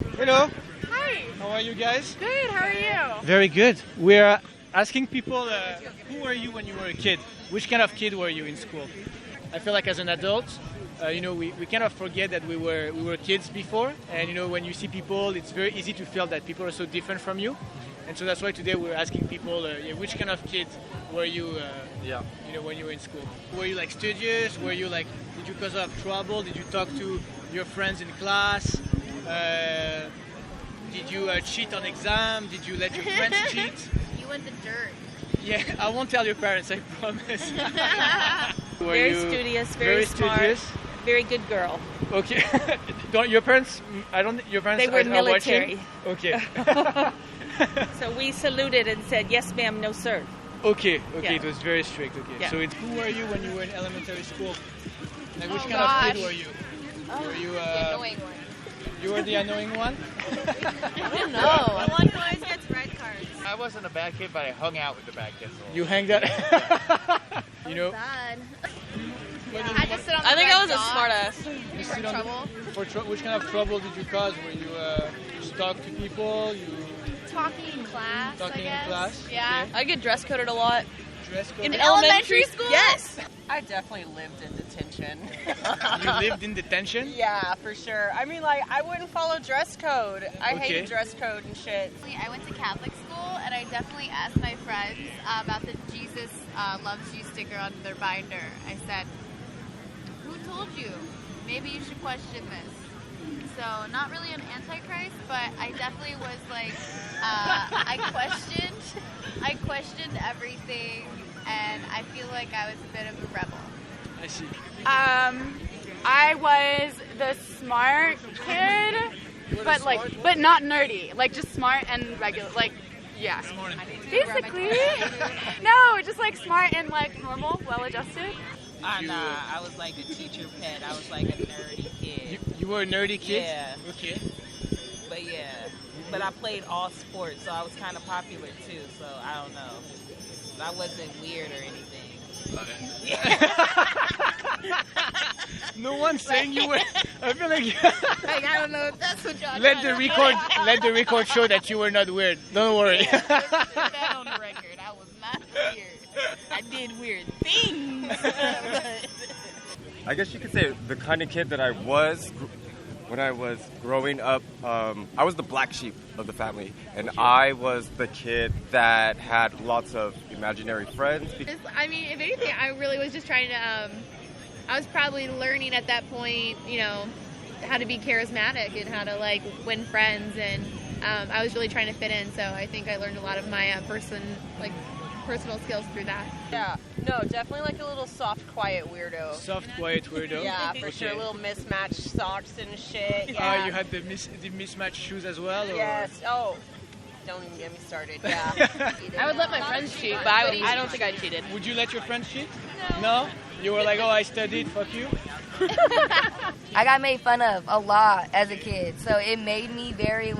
Hello, Hi. how are you guys? Good. How are you? Very good. We're asking people who were you when you were a kid? Which kind of kid were you in school? I feel like as an adult, we kind of forget that we were kids before, and when you see people, it's very easy to feel that people are so different from you, and so that's why today we're asking people, which kind of kid were you? When you were in school, were you like studious? Were you like, did you cause up trouble? Did you talk to your friends in class? Did you cheat on exam? Did you let your friends cheat? You went to dirt. Yeah, I won't tell your parents, I promise. Very studious, very smart, studious? very good girl. Okay. Don't your parents? Your parents. They were are military. Watching? Okay. So we saluted and said, "Yes, ma'am, no, sir." Okay. Yeah. It was very strict. Okay. Yeah. So who were you when you were in elementary school? Like which kind gosh. of kid were you? Were you The annoying one. You were the annoying one? I don't know. The one who always gets red cards. I wasn't a bad kid, but I hung out with the bad kids. You hanged out. Bad. I just sit on the I think red I was a dot. smart ass. You For sit on trouble. which kind of trouble did you cause? Were you just talk to people? You Talking in class, talking I guess. in class? Yeah. Okay. I get dress coded a lot. Dress code? In elementary school? Yes. I definitely lived in detention. You lived in detention? Yeah, for sure. I mean, like, I wouldn't follow dress code. I Okay. hated dress code and shit. I went to Catholic school, and I definitely asked my friends about the Jesus loves you sticker on their binder. I said, "Who told you? Maybe you should question this." So, not really an antichrist, but I definitely was like, I questioned everything, and I feel like I was a bit of a rebel. I see. I was the smart kid, but not nerdy. Like just smart and regular. Like, yeah. Basically, no, just like smart and like normal, well-adjusted. I was like a teacher pet. I was like a nerdy kid. You were a nerdy kid? Yeah. Okay. But yeah. But I played all sports, so I was kind of popular too. So I don't know. But I wasn't weird or anything. No one's saying you were. I feel like Like, I don't know if that's what y'all let the record show that you were not weird. Don't worry. Put that on the record. I was not weird. I did weird things. I guess you could say the kind of kid that I was when I was growing up. I was the black sheep of the family, and I was the kid that had lots of imaginary friends. I mean, if anything, I really was just trying to, I was probably learning at that point, how to be charismatic and how to, like, win friends, and I was really trying to fit in, so I think I learned a lot of my personal skills through that. Yeah. No, definitely like a little soft, quiet weirdo. Soft, quiet weirdo. Yeah, for Okay. sure. Little mismatched socks and shit. Yeah. You had the mismatched shoes as well? Or? Yes. Oh, don't even get me started. Yeah. I would let my friends cheat, but I don't think I cheated. Would you let your friends cheat? No? You were like, oh, I studied, fuck you? I got made fun of a lot as a kid, so it made me very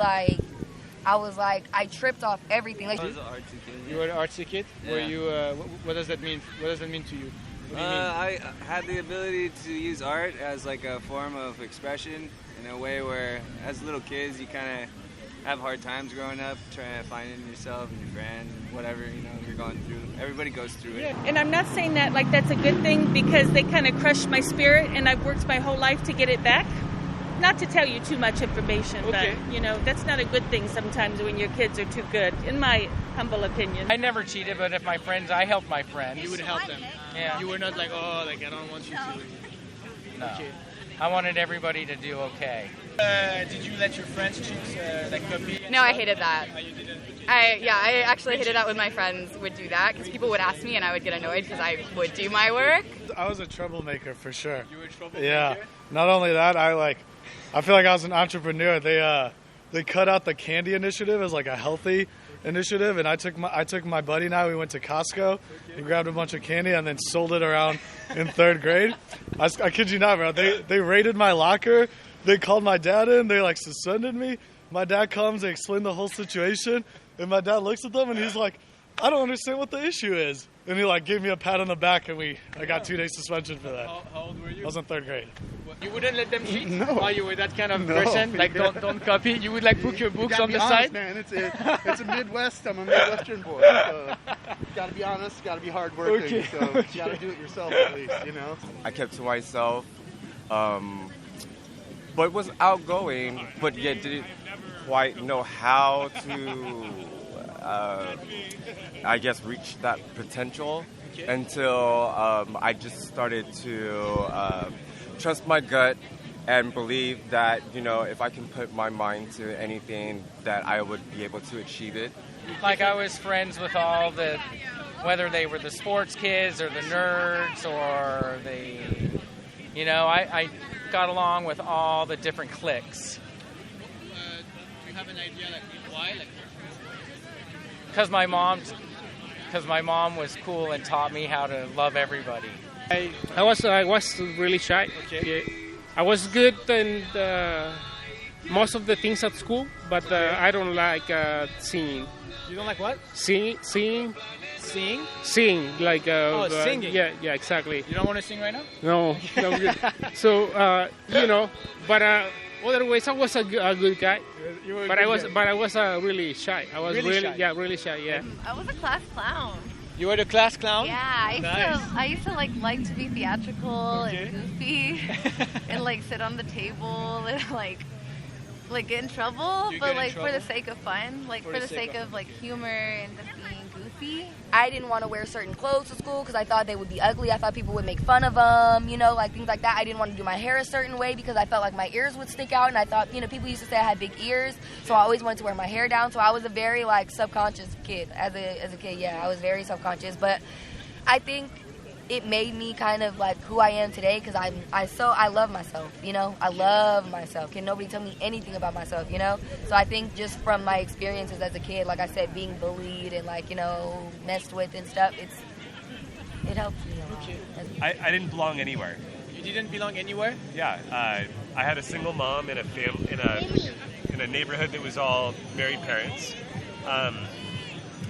I tripped off everything. Like, You were an artsy kid? Yeah. Were you, what does that mean? What does that mean to you? What do you mean? I had the ability to use art as like a form of expression in a way where, as little kids, you kind of have hard times growing up, trying to find it in yourself and your friends, and whatever you're going through. Everybody goes through it. And I'm not saying that like that's a good thing because they kind of crushed my spirit, and I've worked my whole life to get it back. Not to tell you too much information, Okay. but that's not a good thing sometimes when your kids are too good, in my humble opinion. I never cheated, but if my friends, I helped my friends. You would help them. Yeah. You were not like, oh, like I don't want you to. No. Okay. I wanted everybody to do okay. Did you let your friends cheat, like copy? No, I hated that. You didn't. I actually hated that when my friends would do that because people would ask me and I would get annoyed because I would do my work. I was a troublemaker for sure. You were a troublemaker? Yeah. Not only that, I feel like I was an entrepreneur. They cut out the candy initiative as like a healthy initiative, and I took my buddy and I, we went to Costco and grabbed a bunch of candy and then sold it around in third grade. I kid you not, bro. They raided my locker. They called my dad in. They like suspended me. My dad comes. They explain the whole situation, and my dad looks at them and he's like, I don't understand what the issue is. And he like gave me a pat on the back, and I got 2 days suspension for that. How old were you? I was in 3rd grade. You wouldn't let them cheat? No. Oh, you were that kind of person? Like, don't copy? You would like book your books on the honest, side? Man, it's a Midwest. I'm a Midwestern boy. So gotta be honest. Gotta be hardworking. Okay. So you gotta do it yourself at least. You know. I kept to myself, but was outgoing, but yet didn't quite know how to, I guess, reach that potential until I just started to trust my gut and believe that, you know, if I can put my mind to anything, that I would be able to achieve it. Like I was friends with all the, whether they were the sports kids or the nerds or the, you know, I got along with all the different cliques. Do you have an idea like why? Like, Because my mom was cool and taught me how to love everybody. I was really shy. Okay. Yeah. I was good in most of the things at school, but I don't like singing. You don't like what? Singing. Sing? Sing, like singing. Yeah, exactly. You don't want to sing right now? No. So you know, but otherwise I was a good guy. You were a But good I was really shy. I was Really shy? Yeah, really shy. Yeah. I was a class clown. You were the class clown? Yeah, I used to like to be theatrical and goofy and like sit on the table and like get in trouble, You but get in like for the trouble? sake of fun, like for the sake of like humor and just being goofy. I didn't want to wear certain clothes to school because I thought they would be ugly. I thought people would make fun of them, you know, like things like that. I didn't want to do my hair a certain way because I felt like my ears would stick out, and I thought, you know, people used to say I had big ears, so I always wanted to wear my hair down. So I was a very like subconscious kid as a kid. Yeah, I was very self-conscious, but I think it made me kind of like who I am today because I love myself, you know. I love myself. Can nobody tell me anything about myself, you know? So I think just from my experiences as a kid, like I said, being bullied and like, you know, messed with and stuff, it helped me a lot. Okay. I didn't belong anywhere. You didn't belong anywhere? Yeah, I had a single mom in a neighborhood that was all married parents.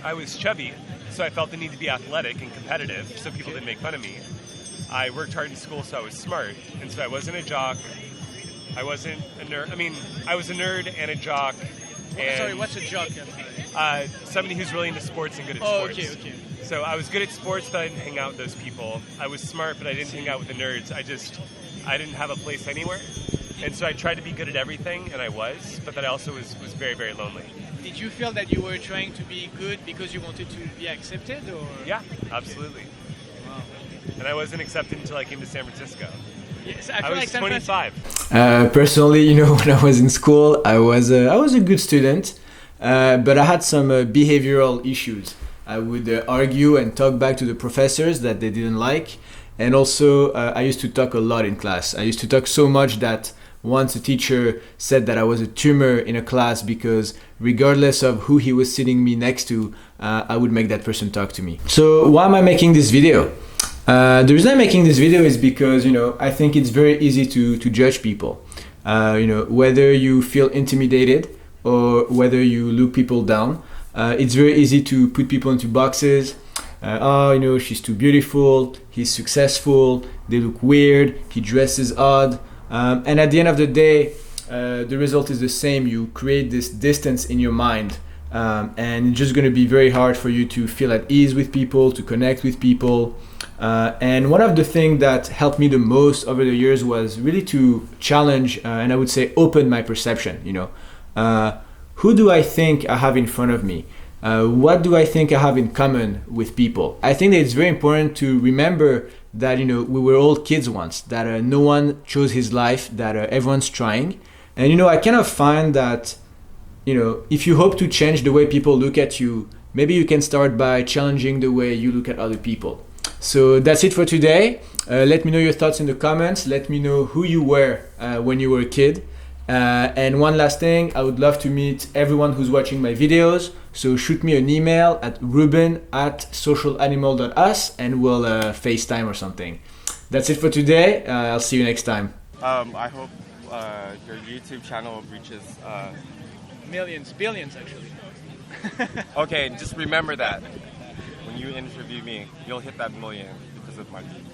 I was chubby, so I felt the need to be athletic and competitive, so people didn't make fun of me. I worked hard in school, so I was smart, and so I wasn't a jock. I wasn't a nerd. I mean, I was a nerd and a jock. And, Sorry, what's a jock? somebody who's really into sports and good at sports. Okay. So I was good at sports, but I didn't hang out with those people. I was smart, but I didn't hang out with the nerds. I didn't have a place anywhere. And so I tried to be good at everything, and I was, but that I also was very, very lonely. Did you feel that you were trying to be good because you wanted to be accepted, or? Yeah, absolutely. Wow. And I wasn't accepted until I came to San Francisco. Yes, I was 25. Personally, you know, when I was in school, I was a good student, but I had some behavioral issues. I would argue and talk back to the professors that they didn't like, and also I used to talk a lot in class. I used to talk so much that once a teacher said that I was a tumor in a class because regardless of who he was sitting me next to, I would make that person talk to me. So why am I making this video? The reason I'm making this video is because, you know, I think it's very easy to judge people. You know, whether you feel intimidated or whether you look people down, it's very easy to put people into boxes. Oh, you know, she's too beautiful, he's successful, they look weird, he dresses odd. And at the end of the day, the result is the same. You create this distance in your mind, and it's just going to be very hard for you to feel at ease with people, to connect with people. And one of the things that helped me the most over the years was really to challenge and I would say open my perception. You know, who do I think I have in front of me? What do I think I have in common with people? I think that it's very important to remember that, you know, we were all kids once, that no one chose his life, that everyone's trying. And, you know, I kind of find that, you know, if you hope to change the way people look at you, maybe you can start by challenging the way you look at other people. So that's it for today. Let me know your thoughts in the comments. Let me know who you were when you were a kid. And one last thing, I would love to meet everyone who's watching my videos. So shoot me an email at ruben@socialanimal.us and we'll FaceTime or something. That's it for today. I'll see you next time. I hope your YouTube channel reaches... Millions, billions actually. Okay, just remember that. you interview me, you'll hit that million because of my teeth.